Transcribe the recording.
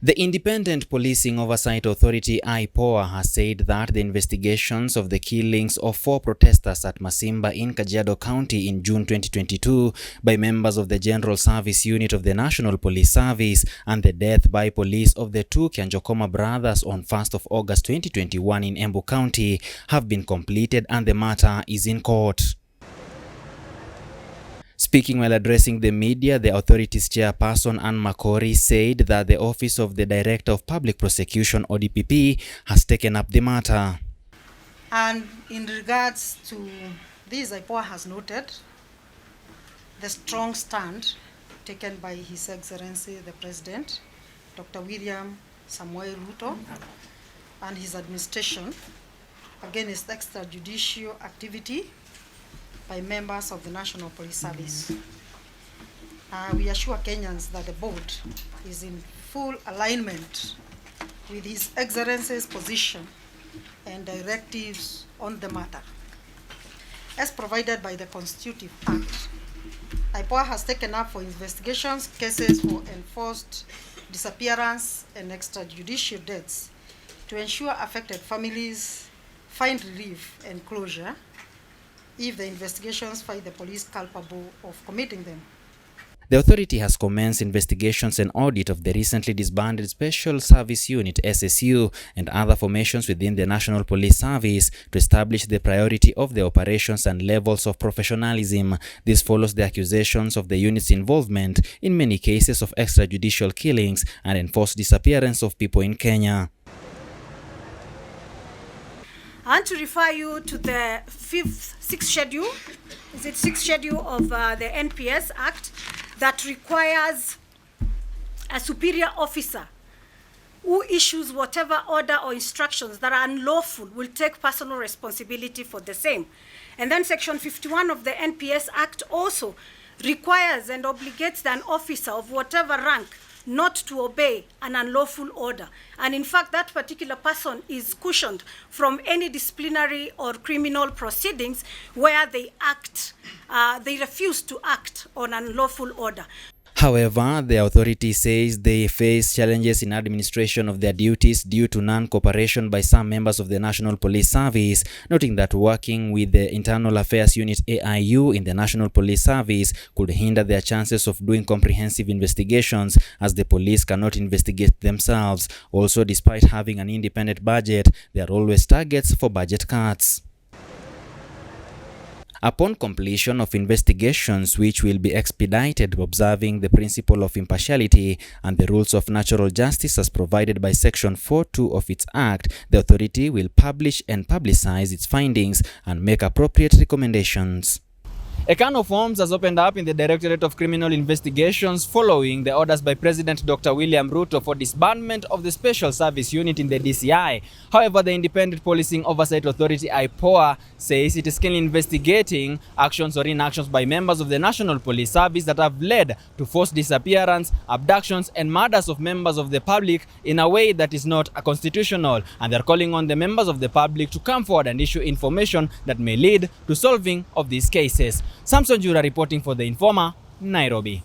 The Independent Policing Oversight Authority (IPOA) has said that the investigations of the killings of 4 protesters at Masimba in Kajiado County in June 2022 by members of the General Service Unit of the National Police Service and the death by police of the 2 Kianjokoma brothers on 1st of August 2021 in Embu County have been completed and the matter is in court. Speaking while addressing the media, the authority's chairperson Ann Makori said that the Office of the Director of Public Prosecution (ODPP) has taken up the matter. And in regards to this, IPOA has noted the strong stand taken by His Excellency the President, Dr. William Samoei Ruto, and his administration against extrajudicial activity by members of the National Police Service. We assure Kenyans that the board is in full alignment with His Excellency's position and directives on the matter. As provided by the Constitutive Act, IPOA has taken up for investigations cases for enforced disappearance and extrajudicial deaths to ensure affected families find relief and closure if the investigations find the police culpable of committing them. The authority has commenced investigations and audit of the recently disbanded Special Service Unit (SSU) and other formations within the National Police Service to establish the priority of the operations and levels of professionalism. This follows the accusations of the unit's involvement in many cases of extrajudicial killings and enforced disappearance of people in Kenya. I want to refer you to the sixth schedule of the NPS Act that requires a superior officer who issues whatever order or instructions that are unlawful will take personal responsibility for the same. And then Section 51 of the NPS Act also requires and obligates an officer of whatever rank not to obey an unlawful order. And in fact, that particular person is cushioned from any disciplinary or criminal proceedings where they refuse to act on an unlawful order. However, the authority says they face challenges in administration of their duties due to non-cooperation by some members of the National Police Service, noting that working with the Internal Affairs Unit (AIU) in the National Police Service could hinder their chances of doing comprehensive investigations as the police cannot investigate themselves. Also, despite having an independent budget, they are always targets for budget cuts. Upon completion of investigations, which will be expedited observing the principle of impartiality and the rules of natural justice as provided by Section 4(2) of its Act, the authority will publish and publicize its findings and make appropriate recommendations. A can of worms has opened up in the Directorate of Criminal Investigations following the orders by President Dr. William Ruto for disbandment of the Special Service Unit in the DCI. However, the Independent Policing Oversight Authority (IPOA) says it is still investigating actions or inactions by members of the National Police Service that have led to forced disappearance, abductions, and murders of members of the public in a way that is not constitutional. And they're calling on the members of the public to come forward and issue information that may lead to solving of these cases. Samson Jura reporting for The Informer, Nairobi.